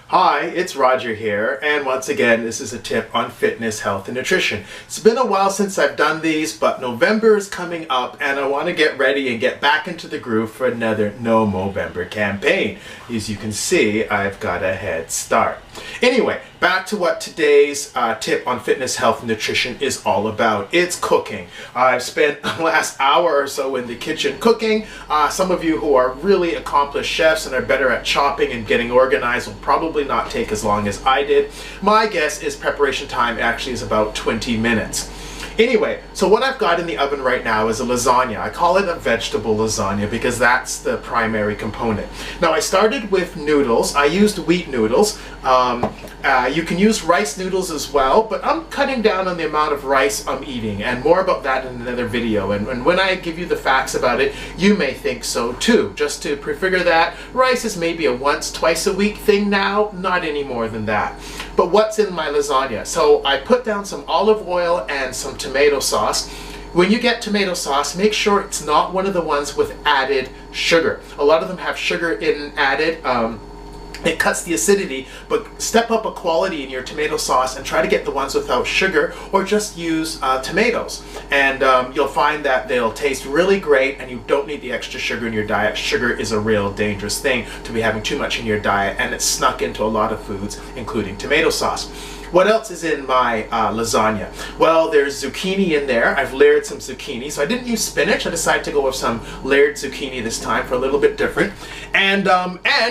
Hi, it's Roger here, and once again, this is a tip on fitness, health, and nutrition. It's been a while since I've done these, but November is coming up, and I want to get ready and get back into the groove for another No Movember campaign. As you can see, I've got a head start. Anyway, back to what today's tip on fitness, health, and nutrition is all about. It's cooking. I've spent the last hour or so in the kitchen cooking. Some of you who are really accomplished chefs and are better at chopping and getting organized will probably not take as long as I did. My guess is preparation time actually is about 20 minutes. Anyway, so what I've got in the oven right now is a lasagna. I call it a vegetable lasagna because that's the primary component. Now I started with noodles. I used wheat noodles. You can use rice noodles as well, but I'm cutting down on the amount of rice I'm eating, and more about that in another video. And when I give you the facts about it, you may think so too. Just to prefigure that, rice is maybe a once, twice a week thing now, not any more than that. But what's in my lasagna? So I put down some olive oil and some tomato sauce. When you get tomato sauce, make sure it's not one of the ones with added sugar. A lot of them have sugar added. It cuts the acidity, but step up a quality in your tomato sauce and try to get the ones without sugar, or just use tomatoes. And you'll find that they'll taste really great, and you don't need the extra sugar in your diet. Sugar is a real dangerous thing to be having too much in your diet, and it's snuck into a lot of foods, including tomato sauce. What else is in my lasagna? Well, there's zucchini in there. I've layered some zucchini. So I didn't use spinach. I decided to go with some layered zucchini this time for a little bit different. And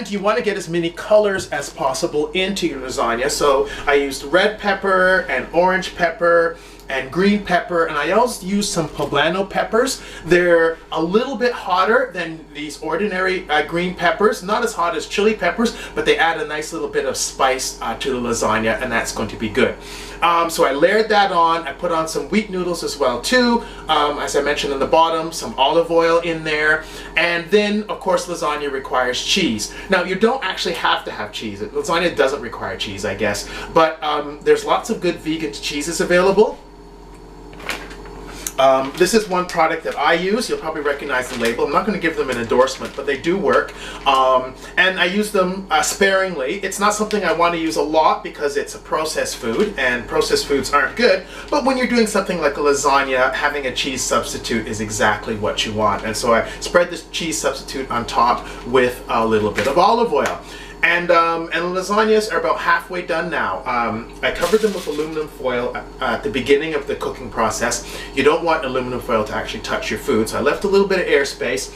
you want to get as many colors as possible into your lasagna. So I used red pepper and orange pepper and green pepper, and I also used some poblano peppers. They're a little bit hotter than these ordinary green peppers, not as hot as chili peppers, but they add a nice little bit of spice to the lasagna, and that's going to be good. So I layered that on. I put on some wheat noodles as well too, as I mentioned in the bottom, some olive oil in there, and then of course lasagna requires cheese. Now you don't actually have to have cheese. Lasagna doesn't require cheese, I guess, but there's lots of good vegan cheeses available. This is one product that I use. You'll probably recognize the label. I'm not going to give them an endorsement, but they do work. And I use them sparingly. It's not something I want to use a lot because it's a processed food, and processed foods aren't good. But when you're doing something like a lasagna, having a cheese substitute is exactly what you want. And so I spread this cheese substitute on top with a little bit of olive oil. And lasagnas are about halfway done now. I covered them with aluminum foil at the beginning of the cooking process. You don't want aluminum foil to actually touch your food, so I left a little bit of airspace.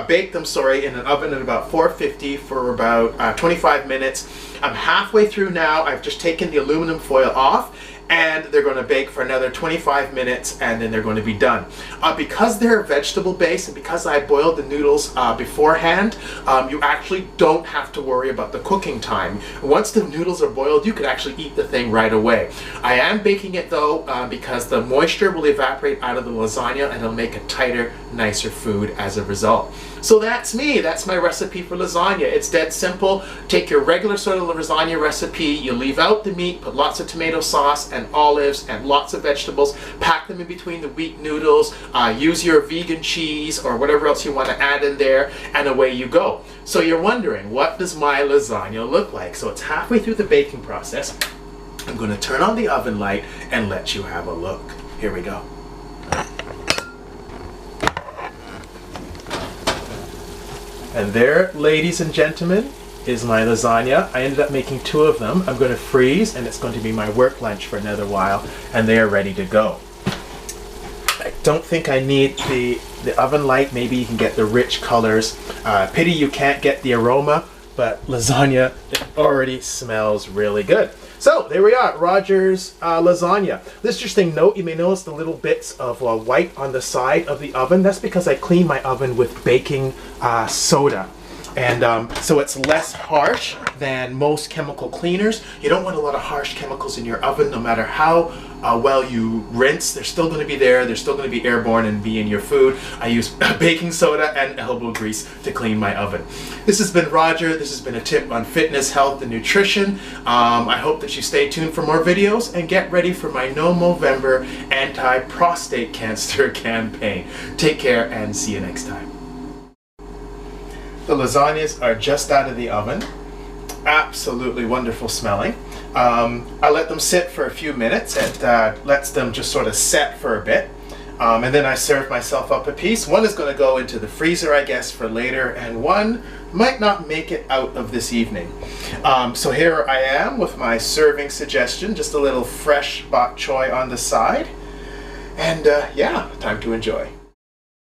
Baked them, in an oven at about 450 for about 25 minutes. I'm halfway through now. I've just taken the aluminum foil off, and they're going to bake for another 25 minutes, and then they're going to be done. Because they're vegetable based, and because I boiled the noodles beforehand, you actually don't have to worry about the cooking time. Once the noodles are boiled, you could actually eat the thing right away. I am baking it though, because the moisture will evaporate out of the lasagna, and it'll make a tighter, nicer food as a result. So that's me. That's my recipe for lasagna. It's dead simple. Take your regular sort of lasagna recipe, you leave out the meat, put lots of tomato sauce and olives and lots of vegetables, pack them in between the wheat noodles, use your vegan cheese or whatever else you want to add in there, and away you go. So you're wondering, what does my lasagna look like? So it's halfway through the baking process. I'm going to turn on the oven light and let you have a look. Here we go. And there, ladies and gentlemen, is my lasagna. I ended up making 2 of them. I'm going to freeze, and it's going to be my work lunch for another while, and they are ready to go. I don't think I need the oven light. Maybe you can get the rich colors. Pity you can't get the aroma, but lasagna, it already smells really good. So there we are, Roger's lasagna. This interesting note, you may notice the little bits of white on the side of the oven. That's because I clean my oven with baking soda. And so it's less harsh than most chemical cleaners. You don't want a lot of harsh chemicals in your oven, no matter how well you rinse. They're still going to be there. They're still going to be airborne and be in your food. I use baking soda and elbow grease to clean my oven. This has been Roger. This has been a tip on fitness, health, and nutrition. I hope that you stay tuned for more videos and get ready for my No Movember anti-prostate cancer campaign. Take care and see you next time. The lasagnas are just out of the oven. absolutely wonderful smelling. I let them sit for a few minutes. It lets them just sort of set for a bit. And then I serve myself up a piece. One is going to go into the freezer, I guess, for later, and one might not make it out of this evening. So here I am with my serving suggestion, just a little fresh bok choy on the side. And yeah, time to enjoy.